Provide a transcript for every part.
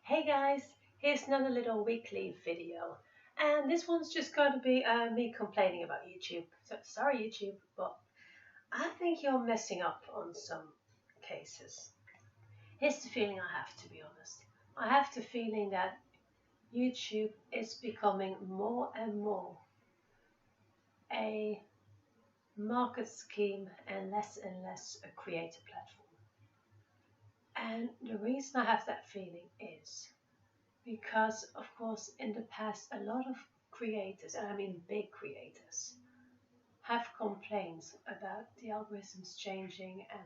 Hey guys, here's another little weekly video. And this one's just going to be me complaining about YouTube. So sorry YouTube, but I think you're messing up on some cases. Here's the feeling I have, to be honest. I have the feeling that YouTube is becoming more and more a market scheme and less a creator platform. And the reason I have that feeling is because, of course, in the past, a lot of creators, and I mean big creators, have complaints about the algorithms changing and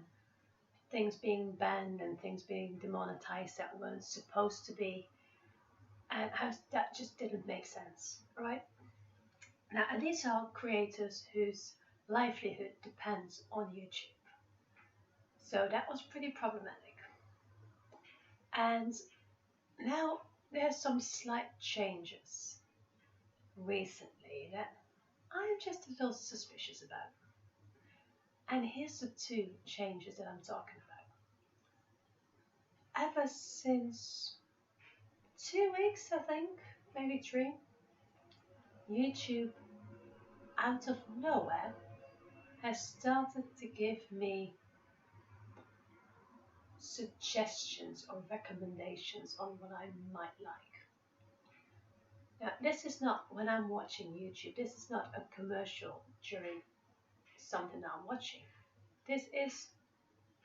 things being banned and things being demonetized that weren't supposed to be, and how that just didn't make sense, right? Now, and these are creators whose livelihood depends on YouTube. So that was pretty problematic. And now there's some slight changes recently that I'm just a little suspicious about. And here's the two changes that I'm talking about. Ever since 2 weeks, I think, maybe three, YouTube, out of nowhere, has started to give me suggestions or recommendations on what I might like. Now, this is not when I'm watching YouTube, this is not a commercial during something I'm watching. This is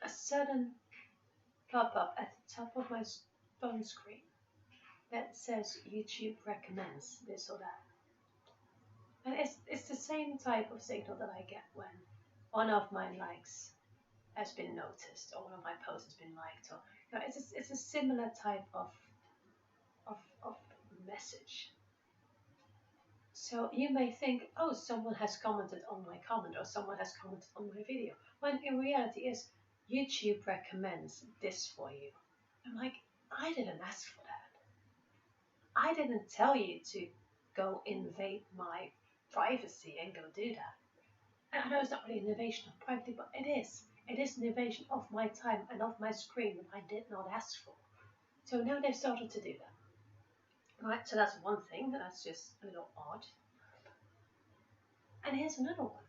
a sudden pop-up at the top of my phone screen that says YouTube recommends this or that. And it's the same type of signal that I get when one of my likes has been noticed or one of my posts has been liked. Or it's a similar type of message. So you may think, oh, someone has commented on my comment or someone has commented on my video. When in reality is YouTube recommends this for you. I'm like, I didn't ask for that. I didn't tell you to go invade my privacy and go do that. And I know it's not really an invasion of privacy, but it is. It is an invasion of my time and of my screen that I did not ask for. So now they've started to do that. Right, so that's one thing, that's just a little odd. And here's another one.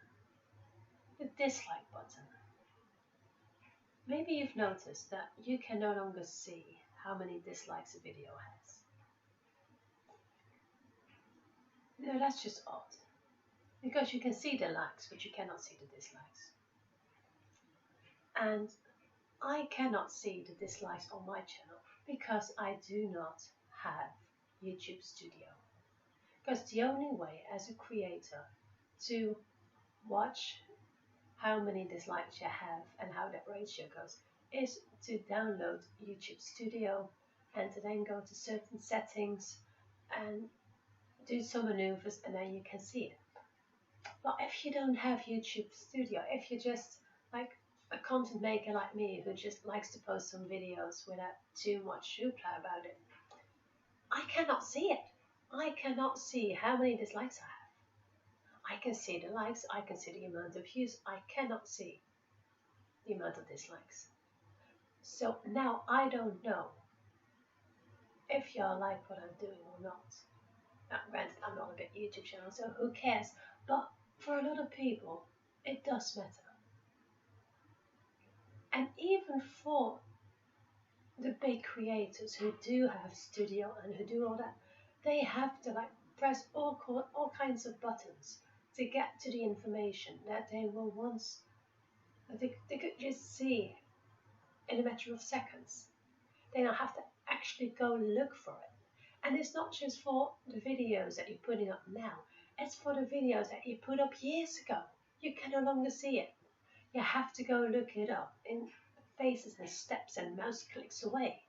The dislike button. Maybe you've noticed that you can no longer see how many dislikes a video has. No, that's just odd. Because you can see the likes, but you cannot see the dislikes. And I cannot see the dislikes on my channel because I do not have YouTube Studio. Because the only way as a creator to watch how many dislikes you have and how that ratio goes is to download YouTube Studio and to then go to certain settings and do some maneuvers and then you can see it. But if you don't have YouTube Studio, if you're just like a content maker like me who just likes to post some videos without too much hoopla about it, I cannot see it. I cannot see how many dislikes I have. I can see the likes, I can see the amount of views, I cannot see the amount of dislikes. So now I don't know if you like what I'm doing or not. Now granted, I'm not a big YouTube channel, so who cares? But for a lot of people, it does matter. And even for the big creators who do have studio and who do all that, they have to like press all kinds of buttons to get to the information that they will once they could just see in a matter of seconds. They don't have to actually go look for it. And it's not just for the videos that you're putting up now, it's for the videos that you put up years ago. You can no longer see it. You have to go look it up in faces and steps and mouse clicks away.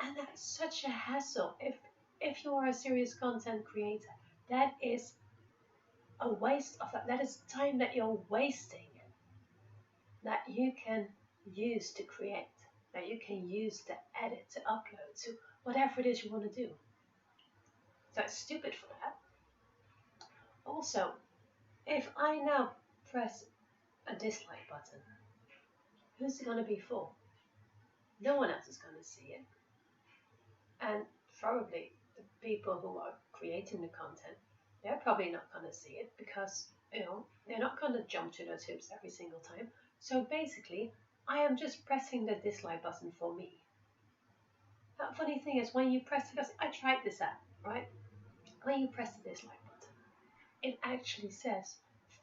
And that's such a hassle. If you are a serious content creator, that is a waste of that. That is time that you're wasting that you can use to create, that you can use to edit, to upload, to whatever it is you want to do. So it's stupid for that. Also, if I now press a dislike button, who's it going to be for? No one else is going to see it. And probably the people who are creating the content, they're probably not going to see it because, they're not going to jump to those hoops every single time. So basically, I am just pressing the dislike button for me. That funny thing is when you press, because I tried this app, right? When you press the dislike button, it actually says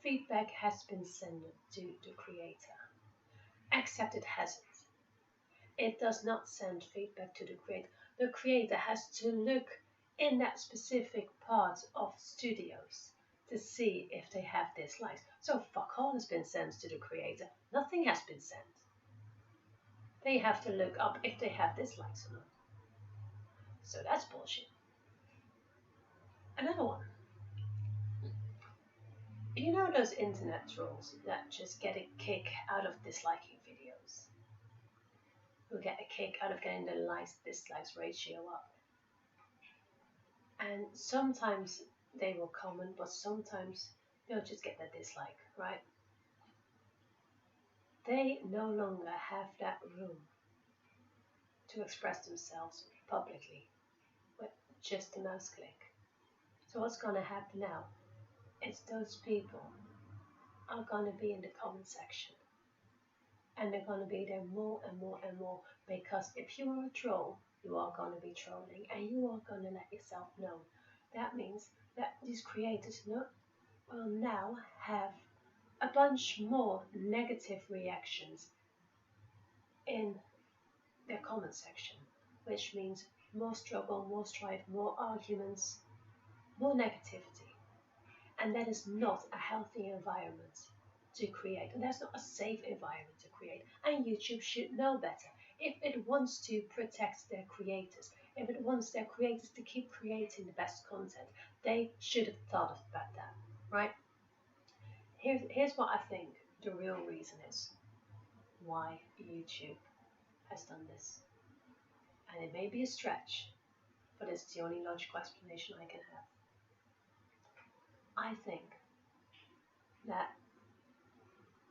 feedback has been sent to the creator, except it hasn't. It does not send feedback to the creator. The creator has to look in that specific part of studios to see if they have dislikes. So fuck all has been sent to the creator. Nothing has been sent. They have to look up if they have dislikes or not. So that's bullshit. Another one. You know those internet trolls that just get a kick out of disliking videos? Who get a kick out of getting the likes dislikes ratio up? And sometimes they will comment, but sometimes they'll just get the dislike, right? They no longer have that room to express themselves publicly with just a mouse click. So what's going to happen now? It's those people are going to be in the comment section. And they're going to be there more and more and more, because if you are a troll, you are going to be trolling and you are going to let yourself know. That means that these creators will now have a bunch more negative reactions in their comment section, which means more struggle, more strife, more arguments, more negativity. And that is not a healthy environment to create. And that's not a safe environment to create. And YouTube should know better. If it wants to protect their creators, if it wants their creators to keep creating the best content, they should have thought about that, right? Here's what I think the real reason is why YouTube has done this. And it may be a stretch, but it's the only logical explanation I can have. I think that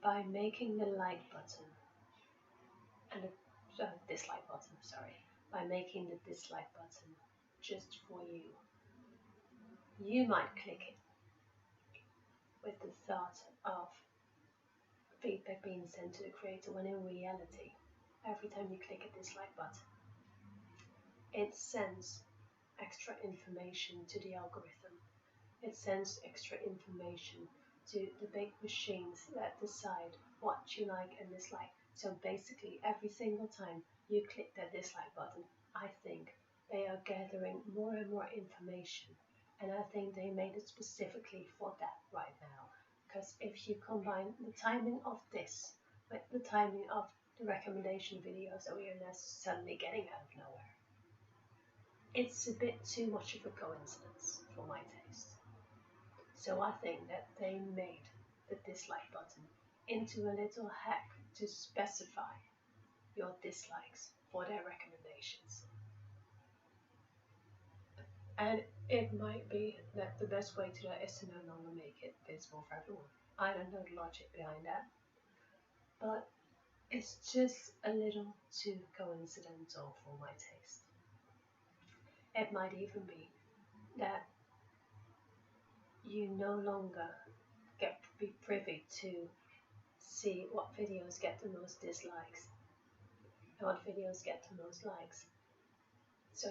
by making the like button and the dislike button, by making the dislike button just for you, you might click it with the thought of feedback being sent to the creator, when in reality, every time you click a dislike button, it sends extra information to the algorithm. It sends extra information to the big machines that decide what you like and dislike. So basically, every single time you click that dislike button, I think they are gathering more and more information. And I think they made it specifically for that right now. Because if you combine the timing of this with the timing of the recommendation videos that we are now suddenly getting out of nowhere, it's a bit too much of a coincidence for my taste. So I think that they made the dislike button into a little hack to specify your dislikes for their recommendations. And it might be that the best way to do that is to no longer make it visible for everyone. I don't know the logic behind that, but it's just a little too coincidental for my taste. It might even be that you no longer be privy to see what videos get the most dislikes and what videos get the most likes. So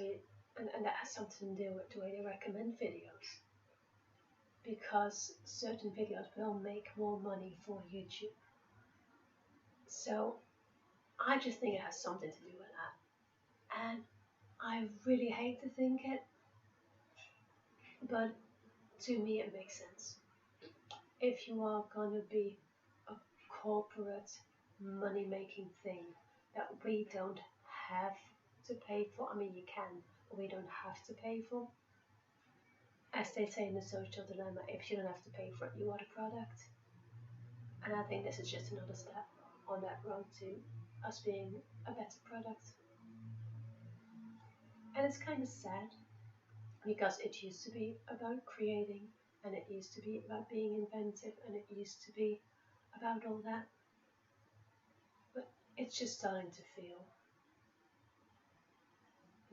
and that has something to do with the way they recommend videos, because certain videos will make more money for YouTube. So I just think it has something to do with that, and I really hate to think it, but to me it makes sense. If you are going to be a corporate money-making thing that we don't have to pay for, I mean you can, but we don't have to pay for. As they say in the social dilemma, if you don't have to pay for it, you are the product. And I think this is just another step on that road to us being a better product. And it's kind of sad, because it used to be about creating, and it used to be about being inventive, and it used to be about all that. But it's just starting to feel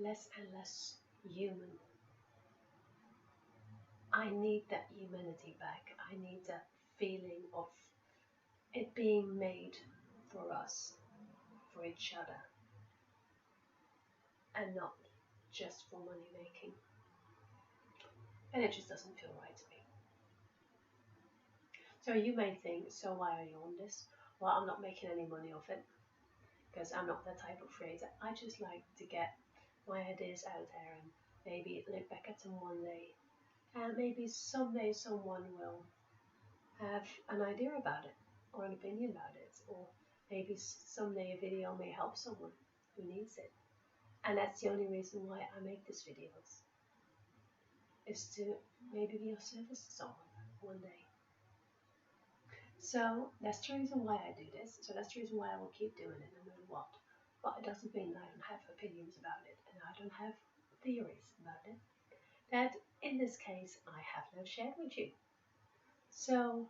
less and less human. I need that humanity back. I need that feeling of it being made for us, for each other, and not just for money making. And it just doesn't feel right to me. So you may think, so why are you on this? Well, I'm not making any money off it because I'm not that type of creator. I just like to get my ideas out there and maybe look back at them one day. And maybe someday someone will have an idea about it or an opinion about it. Or maybe someday a video may help someone who needs it. And that's the only reason why I make these videos. Is to maybe be of service to someone one day. So that's the reason why I do this. So that's the reason why I will keep doing it no matter what. But it doesn't mean that I don't have opinions about it and I don't have theories about it that in this case I have not shared with you. So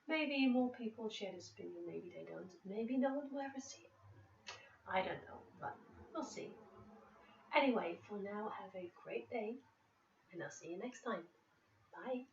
maybe more people share this opinion, maybe they don't. Maybe no one will ever see it. I don't know, but we'll see. Anyway, for now, have a great day and I'll see you next time. Bye.